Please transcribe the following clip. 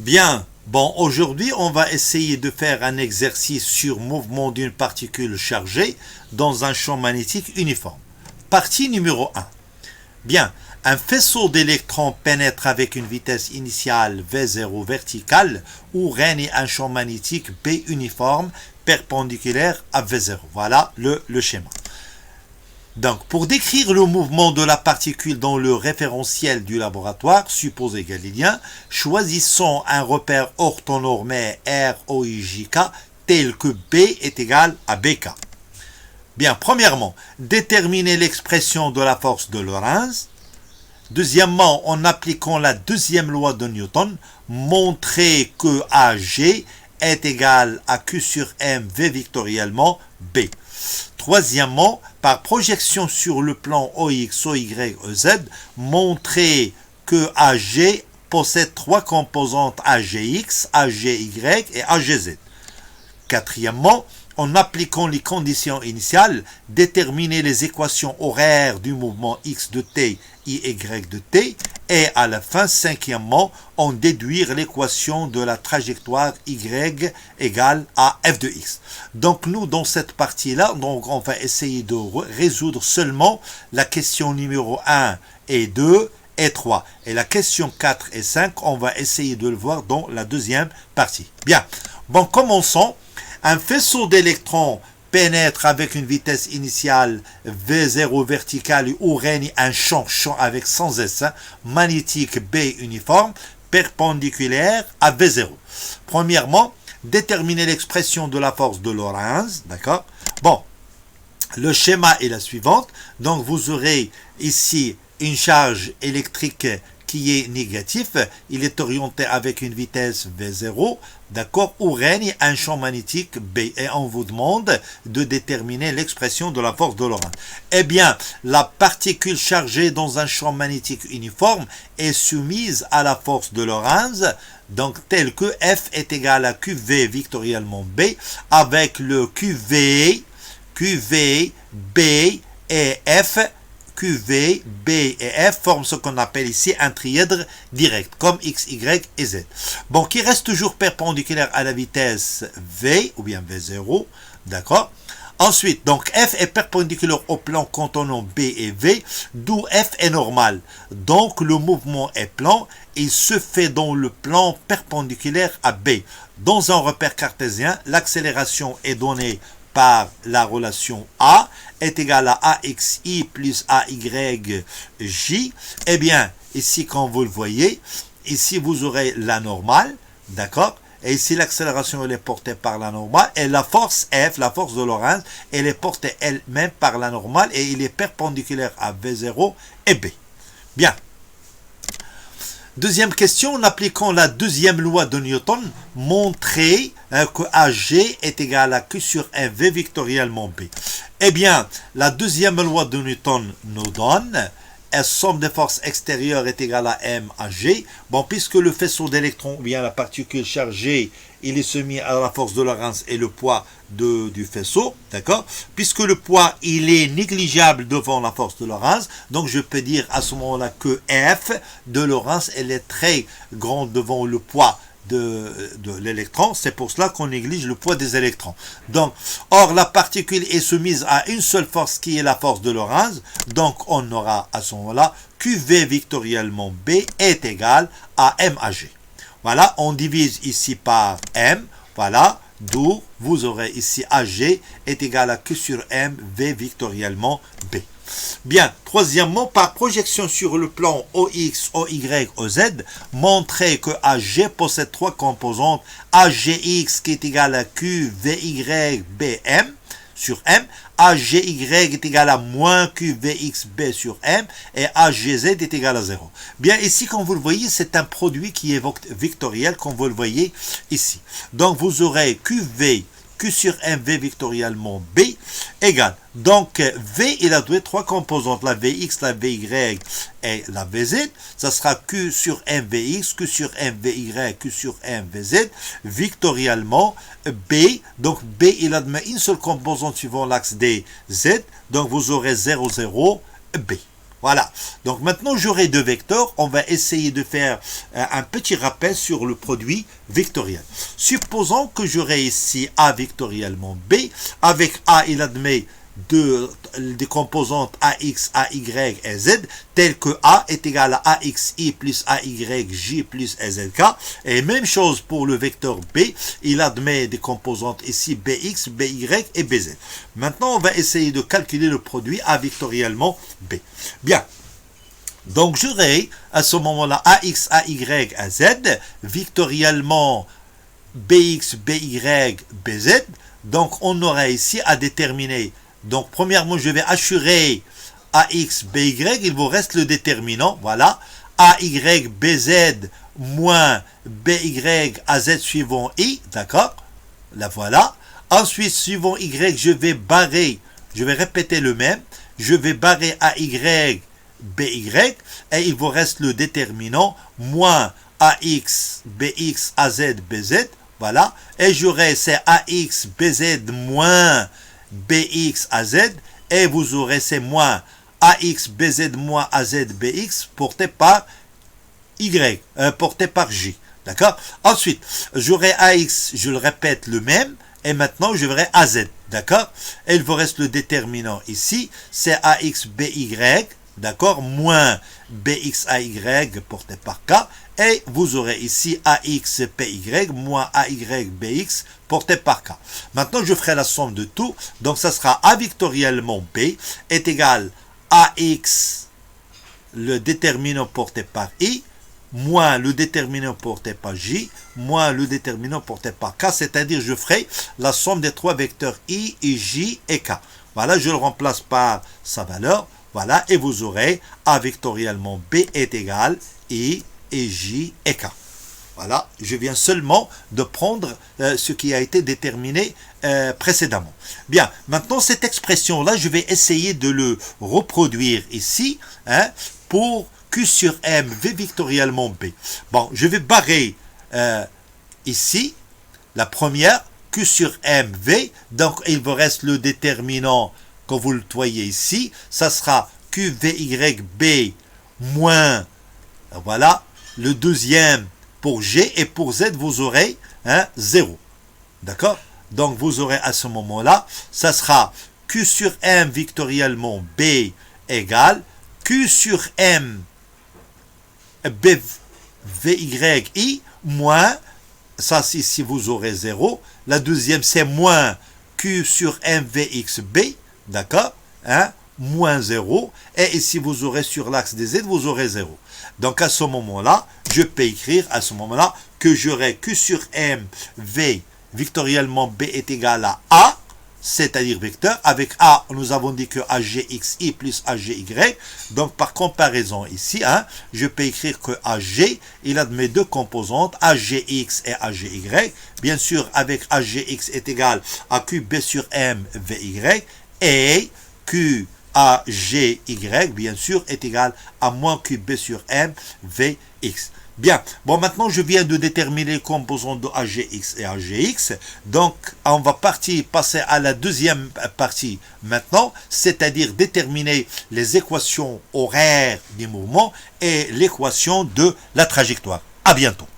Bien, bon, aujourd'hui, on va essayer de faire un exercice sur mouvement d'une particule chargée dans un champ magnétique uniforme. Partie numéro 1. Bien, un faisceau d'électrons pénètre avec une vitesse initiale V0 verticale où règne un champ magnétique B uniforme perpendiculaire à V0. Voilà le schéma. Donc, pour décrire le mouvement de la particule dans le référentiel du laboratoire, supposé galiléen, choisissons un repère orthonormé ROIJK tel que B est égal à BK. Bien, premièrement, déterminer l'expression de la force de Lorentz. Deuxièmement, en appliquant la deuxième loi de Newton, montrer que AG est égal à Q sur M V vectoriellement B. Troisièmement, par projection sur le plan OX, OY, EZ, montrer que AG possède trois composantes AGX, AGY et AGZ. Quatrièmement, en appliquant les conditions initiales, déterminer les équations horaires du mouvement x de t, y de t, et à la fin, cinquièmement, en déduire l'équation de la trajectoire y égale à f de x. Donc nous, dans cette partie-là, on va essayer de résoudre seulement la question numéro 1 et 2 et 3. Et la question 4 et 5, on va essayer de le voir dans la deuxième partie. Bien, bon, commençons. Un faisceau d'électrons pénètre avec une vitesse initiale V0 verticale où règne un champ avec sans S magnétique B uniforme perpendiculaire à V0. Premièrement, déterminer l'expression de la force de Lorentz, d'accord? Bon, le schéma est la suivante. Donc vous aurez ici une charge électrique qui est négatif, il est orienté avec une vitesse V0, d'accord, où règne un champ magnétique B. Et on vous demande de déterminer l'expression de la force de Lorentz. Eh bien, la particule chargée dans un champ magnétique uniforme est soumise à la force de Lorentz, donc telle que F est égal à QV vectoriellement B, avec le QV, B et F. QV, B et F forment ce qu'on appelle ici un trièdre direct, comme X, Y et Z. Bon, qui reste toujours perpendiculaire à la vitesse V, ou bien V0, d'accord? Ensuite, donc F est perpendiculaire au plan contenant B et V, d'où F est normal. Donc le mouvement est plan, il se fait dans le plan perpendiculaire à B. Dans un repère cartésien, l'accélération est donnée par la relation A est égal à AXI plus AYJ. Eh bien, ici, quand vous le voyez, ici, vous aurez la normale, d'accord? Et ici, l'accélération, elle est portée par la normale. Et la force F, la force de Lorentz, elle est portée elle-même par la normale et il est perpendiculaire à V0 et B. Bien. Deuxième question, en appliquant la deuxième loi de Newton, montrer que AG est égal à Q sur MV vectoriellement B. Eh bien, la deuxième loi de Newton nous donne la somme des forces extérieures est égale à M à G. Bon, puisque le faisceau d'électrons, ou bien la particule chargée, il est soumis à la force de Lorentz et le poids du faisceau, d'accord? Puisque le poids, il est négligeable devant la force de Lorentz, donc je peux dire à ce moment-là que F de Lorentz, elle est très grande devant le poids de l'électron, c'est pour cela qu'on néglige le poids des électrons. Donc, or, la particule est soumise à une seule force qui est la force de Lorentz, donc on aura à ce moment-là QV vectoriellement B est égal à M à G. Voilà, on divise ici par M, voilà, d'où vous aurez ici AG est égal à Q sur M, V vectoriellement B. Bien, troisièmement, par projection sur le plan OX, OY, OZ, montrer que AG possède trois composantes, AGX qui est égal à Q, VY, BM sur M, AGY est égal à moins QVXB sur M et AGZ est égal à 0. Bien, ici, comme vous le voyez, c'est un produit qui est vectoriel, comme vous le voyez ici. Donc, vous aurez QV, Q sur MV vectoriellement B égale. Donc, V, il a donné trois composantes, la Vx, la Vy et la Vz. Ça sera Q sur MVx, Q sur MVy, Q sur MVz, vectoriellement B. Donc, B, il a donné une seule composante suivant l'axe DZ. Donc, vous aurez 0, 0, B. Voilà. Donc maintenant, j'aurai deux vecteurs. On va essayer de faire un petit rappel sur le produit vectoriel. Supposons que j'aurai ici A vectoriellement B. Avec A, il admet des composantes AX, AY et Z, telles que A est égal à AXI plus AYJ plus EZK. Et même chose pour le vecteur B, il admet des composantes ici BX, BY et BZ. Maintenant, on va essayer de calculer le produit A vectoriellement B. Bien. Donc, j'aurai à ce moment-là AX, AY, AZ, vectoriellement BX, BY, BZ. Donc, on aura ici à déterminer. Donc, premièrement, je vais assurer AX, BY, il vous reste le déterminant, voilà, AY, BZ, moins BY, AZ suivant I, d'accord, là voilà. Ensuite, suivant Y, je vais barrer, je vais répéter le même, je vais barrer AY, BY, et il vous reste le déterminant, moins AX, BX, AZ, BZ, voilà, et j'aurai c'est AX, BZ, moins BX AZ, et vous aurez ces moins AX BZ moins AZ BX porté par Y, porté par J. D'accord? Ensuite, j'aurai AX, je le répète, le même, et maintenant j'aurai AZ. D'accord? Et il vous reste le déterminant ici, c'est AX BY, d'accord, moins BXAY porté par K, et vous aurez ici AXPY moins AYBX porté par K. Maintenant, je ferai la somme de tout, donc ça sera A vectoriellement B est égal à AX, le déterminant porté par I, moins le déterminant porté par J, moins le déterminant porté par K, c'est-à-dire je ferai la somme des trois vecteurs I, J et K. Voilà, je le remplace par sa valeur. Voilà, et vous aurez A vectoriellement B est égal I et J et K. Voilà, je viens seulement de prendre ce qui a été déterminé précédemment. Bien, maintenant cette expression-là, je vais essayer de le reproduire ici pour Q sur M, V vectoriellement B. Bon, je vais barrer ici la première, Q sur M, V, donc il vous reste le déterminant. Quand vous le voyez ici, ça sera QVYB moins, voilà, le deuxième pour G, et pour Z, vous aurez 0. D'accord? Donc, vous aurez à ce moment-là, ça sera Q sur M vectoriellement B égale Q sur M BVYI moins, ça ici vous aurez 0. La deuxième, c'est moins Q sur MVXB. D'accord, moins 0, et ici vous aurez sur l'axe des Z, vous aurez 0. Donc à ce moment-là, je peux écrire à ce moment-là que j'aurai Q sur M, V, vectoriellement B est égal à A, c'est-à-dire vecteur. Avec A, nous avons dit que AGXI plus AGY, donc par comparaison ici, je peux écrire que AG, il admet deux composantes, AGX et AGY. Bien sûr, avec AGX est égal à QB sur M, VY, et QAGY, bien sûr, est égal à moins QB sur M, VX. Bien, bon, maintenant je viens de déterminer les composantes de AGX et AGX, donc on va passer à la deuxième partie maintenant, c'est-à-dire déterminer les équations horaires des mouvements et l'équation de la trajectoire. À bientôt.